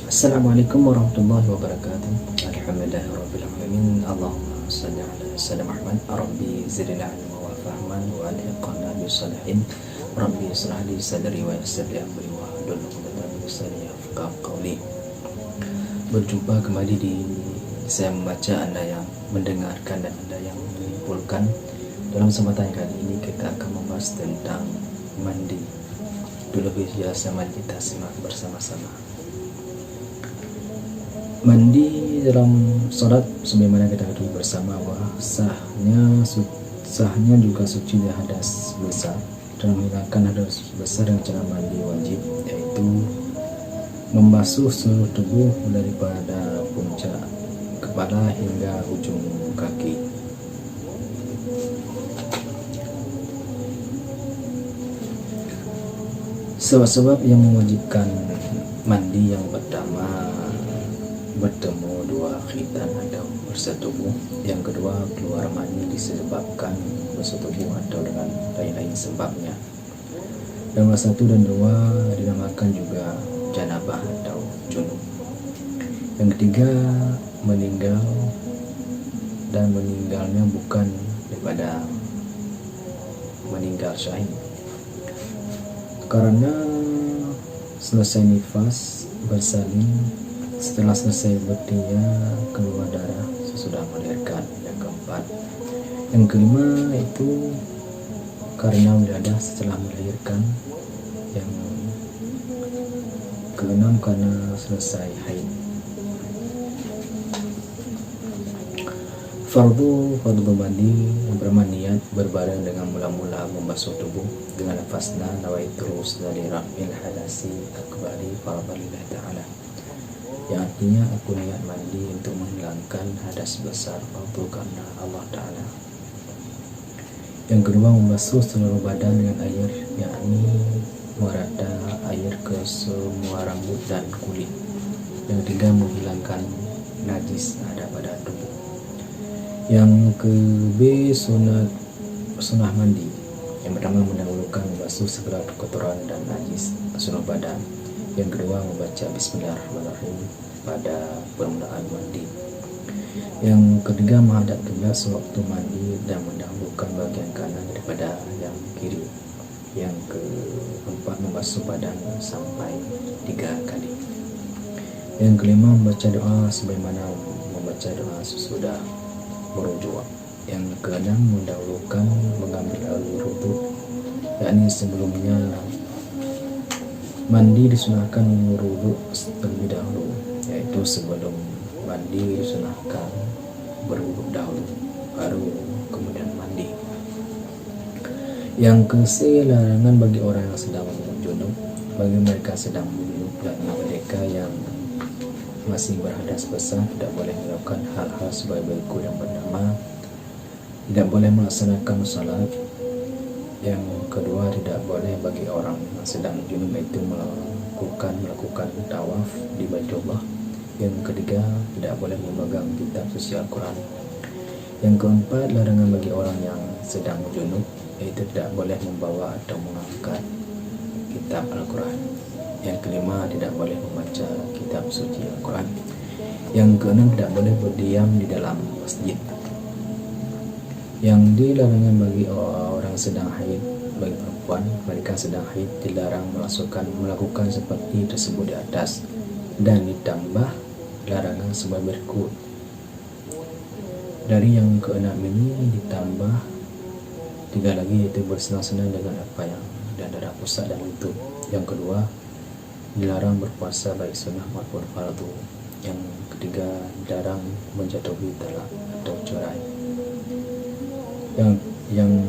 Assalamualaikum warahmatullahi wabarakatuh. Alhamdulillahirrabbilalamin. Allahumma salli ala sayyidina Muhammad. Rabbi zidni ilma wa fahman wa alhiqna bisalihin. Rabbi israh li sadri wa yassir li amri wa hlul 'uqdatam min lisani yafqahu qawli. Berjumpa kembali di saya membaca, Anda yang mendengarkan dan Anda yang menyimpulkan. Dalam kesempatan kali ini kita akan membahas tentang mandi. Dulu biasa mari kita simak bersama-sama. Mandi dalam sholat sebagaimana kita ketahui bersama bahwa sahnya juga suci dari hadas besar. Dan menghilangkan hadas besar dengan cara mandi wajib, yaitu membasuh seluruh tubuh daripada puncak kepala hingga ujung kaki. Sebab-sebab yang mewajibkan mandi yang pertama, bertemu dua khitan atau bersetubuh. Yang kedua, keluar mani disebabkan bersetubuh atau dengan lain-lain sebabnya. Dan nomor 1 dan 2 dinamakan juga janabah atau junub. Yang ketiga, meninggal, dan meninggalnya bukan daripada meninggal syahid, karena selesai nifas bersalin, setelah selesai berdia keluar darah sesudah melahirkan. Yang keempat, yang kelima itu karena wiladah setelah melahirkan. Yang keenam karena selesai haid. Fardu mandi bermaniat berbareng dengan mula-mula membasuh tubuh dengan lafazna nawaitu rusdali rafil hadasi akbari fardalillah ta'ala, yang artinya aku niat mandi untuk menghilangkan hadas besar fardu karena Allah Ta'ala. Yang kedua, membasuh seluruh badan dengan air, yakni merata air ke semua rambut dan kulit. Yang ketiga, menghilangkan najis ada pada tubuh. Yang ke-B, sunnah mandi. Yang pertama, mendahulukan membasuh segala kotoran dan najis seluruh badan. Yang kedua, membaca bismillahirrahmanirrahim pada permulaan mandi. Yang ketiga, menghadap kiblat sewaktu mandi dan mendahulukan bagian kanan daripada yang kiri. Yang keempat, membasuh badan sampai 3 kali. Yang kelima, membaca doa sebagaimana membaca doa sesudah berwudu. Yang keenam, mendahulukan mengambil air wudu, yakni sebelumnya mandi disunahkan berwudu terlebih dahulu, yaitu sebelum mandi disunahkan berwudu dahulu baru kemudian mandi. Yang ke-C, larangan bagi orang yang sedang junub. Bagi mereka sedang junub, yakni mereka yang masih berhadas besar, tidak boleh melakukan hal-hal sebagai berikut. Yang pertama, tidak boleh melaksanakan salat. Yang kedua, tidak boleh bagi orang yang sedang junub itu melakukan tawaf di Baitullah. Yang ketiga, tidak boleh memegang kitab suci Al-Quran. Yang keempat, larangan bagi orang yang sedang junub, yaitu tidak boleh membawa atau mengangkat kitab Al-Quran. Yang kelima, tidak boleh membaca kitab suci Al-Quran. Yang keenam, tidak boleh berdiam di dalam masjid. Yang dilarangan bagi orang sedang haid, bagi perempuan, mereka sedang haid dilarang melakukan seperti tersebut di atas. Dan ditambah larangan sebagai berikut. Dari yang keenam ini ditambah 3 lagi, yaitu bersenang-senang dengan apa yang dan darah pusat dan lutut. Yang kedua, dilarang berpuasa baik sunnah maupun fardu. Yang ketiga, dilarang menjatuhi talak atau cerai. Yang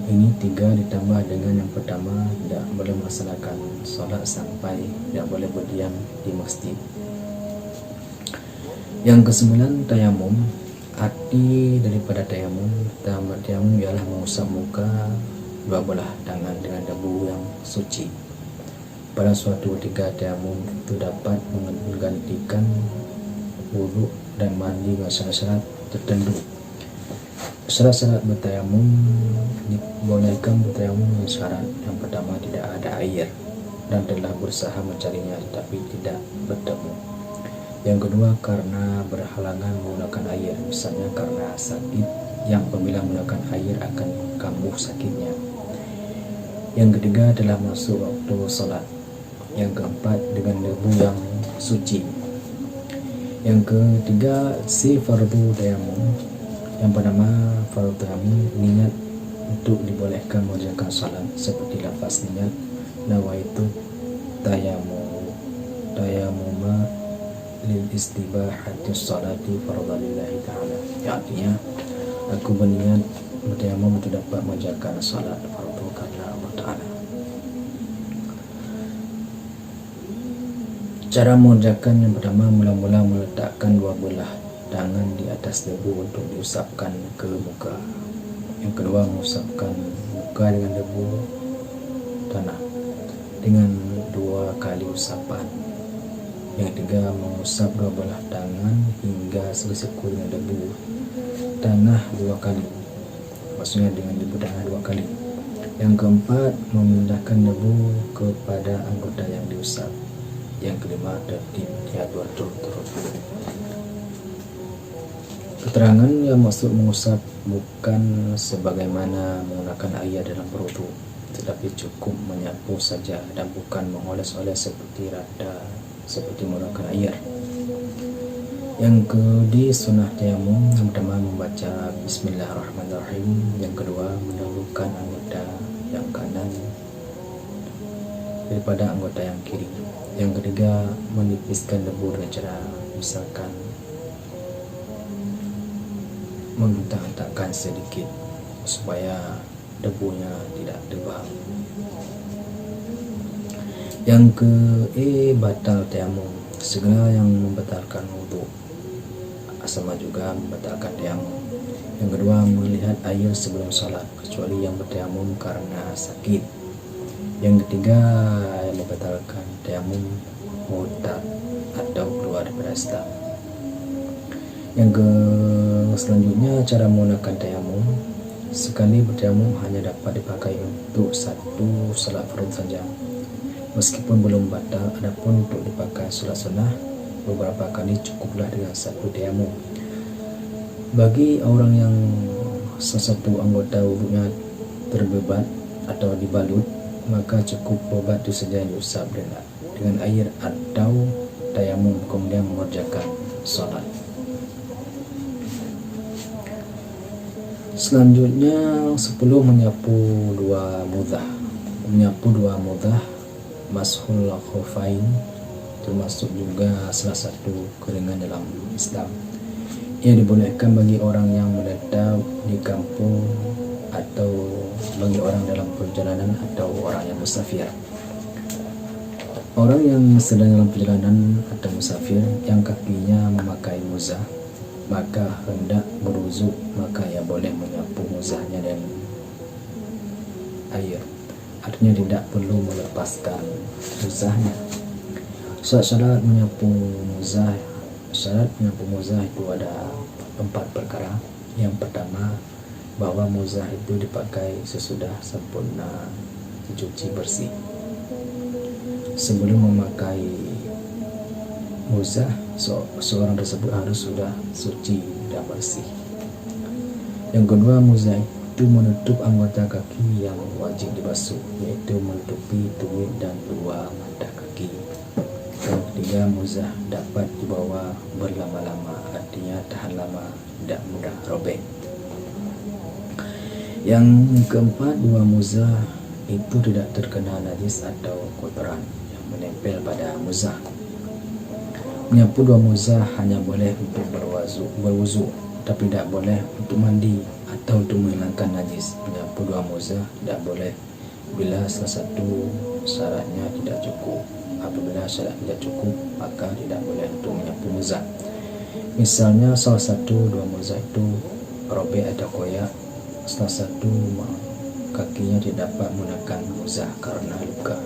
ini 3 ditambah dengan yang pertama, tidak boleh melaksanakan sholat sampai tidak boleh berdiam di masjid. Yang ke-9, tayamum. Arti daripada tayamum ialah mengusap muka, 2 belah tangan dengan debu yang suci. Pada suatu ketika tayamum itu dapat menggantikan wudu dan mandi dengan syarat-syarat tertentu. Syarat-syarat bertayamum dibolehkan bertayamum dengan syarat yang pertama, tidak ada air. dan telah berusaha mencarinya tetapi tidak bertemu. Yang kedua, karena berhalangan menggunakan air, misalnya karena sakit yang apabila menggunakan air akan kambuh sakitnya. Yang ketiga, telah masuk waktu salat. Yang keempat, dengan debu yang suci. Yang ketiga, si fardu tayamum. Yang pertama, fardu tayamum, niat untuk dibolehkan mengerjakan salat seperti lafaz niat nawaitu tayamuma lil istibahati salati fardalillahi ta'ala. Ya, artinya aku berniat bertayamum untuk dapat mengerjakan salat fardu karena Allah Ta'ala. Cara mengerjakan yang pertama, mula-mula meletakkan dua belah tangan di atas debu untuk diusapkan ke muka. Yang kedua, mengusapkan muka dengan debu tanah dengan 2 kali usapan. Yang ketiga, mengusap dua belah tangan hingga selesai dengan debu tanah 2 kali, maksudnya dengan debu tanah 2 kali. Yang keempat, memindahkan debu kepada anggota yang diusap. Yang kelima, tertib diatur turut-turut. Keterangan yang maksud mengusap bukan sebagaimana menggunakan air dalam berwudu, tetapi cukup menyapu saja dan bukan mengoles-oles seperti menggunakan air. Yang kedua, sunnah tayamum. Yang pertama, membaca Bismillahirrahmanirrahim. Yang kedua, mendahulukan anggota yang kanan daripada anggota yang kiri. Yang ketiga, menipiskan debu dengan cara misalkan menghentak-hentakkan sedikit supaya debunya tidak tebal. Yang batal tayamum. Segala yang membatalkan wudu sama juga membatalkan tayamum. Yang kedua, melihat air sebelum salat kecuali yang bertayamum karena sakit. Yang ketiga, yang membatalkan tayamum murtad atau keluar daripada Islam. Yang selanjutnya, cara menggunakan tayamum. Sekali bertayamum hanya dapat dipakai untuk satu salat fardu saja, meskipun belum batal. Adapun untuk dipakai salat sunnah beberapa kali cukuplah dengan satu tayamum. Bagi orang yang salah satu anggota wudunya terbebat atau dibalut, maka cukup obat itu saja yang diusap dengan air atau tayamum kemudian mengerjakan salat. Selanjutnya 10, menyapu dua mudah. Mashul khufain termasuk juga salah satu keringan dalam Islam. Ia dibolehkan bagi orang yang menetap di kampung atau bagi orang dalam perjalanan atau orang yang musafir. Orang yang sedang dalam perjalanan atau musafir yang kakinya memakai muzah maka hendak berwudu, maka ia boleh menyapu muzahnya dengan air. Artinya tidak perlu melepaskan muzahnya. Syarat menyapu muzah itu ada 4 perkara. Yang pertama, bahwa muzah itu dipakai sesudah sempurna dicuci bersih. Sebelum memakai muzah, seorang tersebut harus sudah suci dan bersih. Yang kedua, muzah itu menutup anggota kaki yang wajib dibasuh, yaitu menutupi tumit dan 2 mata kaki. Yang ketiga, muzah dapat dibawa berlama-lama, artinya tahan lama, tidak mudah robek. Yang keempat, 2 muzah itu tidak terkena najis atau kotoran yang menempel pada muzah. Menyapu 2 muzah hanya boleh untuk berwudu, tapi tidak boleh untuk mandi atau untuk menghilangkan najis. Menyapu 2 muzah tidak boleh bila salah satu syaratnya tidak cukup. Apabila syarat tidak cukup, maka tidak boleh untuk menyapu muzah. Misalnya salah satu 2 muzah itu robek atau koyak, salah satu kakinya tidak dapat menggunakan muzah karena luka.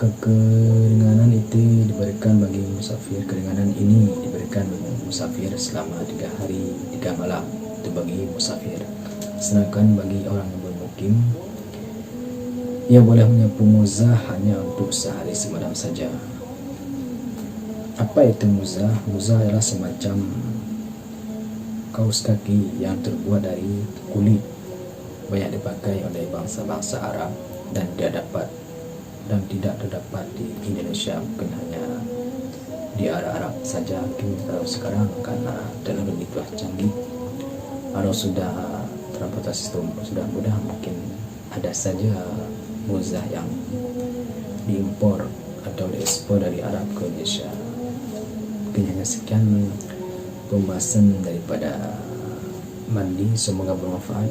Keringanan itu diberikan bagi musafir. Keringanan ini diberikan bagi musafir selama 3 hari 3 malam. Itu bagi musafir. Sedangkan bagi orang yang bermukim Ia boleh menyapu muzah hanya untuk sehari semalam saja. Apa itu muzah? Muzah adalah semacam kaos kaki yang terbuat dari kulit, banyak dipakai oleh bangsa-bangsa Arab dan tidak terdapat di Indonesia, bukan hanya di Arab saja. Mungkin kalau sekarang karena teknologi telah canggih atau sudah transportasi sudah mudah, mungkin ada saja muzah yang diimpor atau diekspor dari Arab ke Indonesia. Mungkin hanya sekian pembahasan daripada mandi, semoga bermanfaat.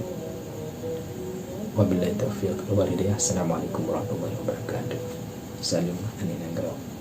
Wabillahi taufiq wal hidayah. Assalamualaikum warahmatullahi wabarakatuh. Salam Aninanggau.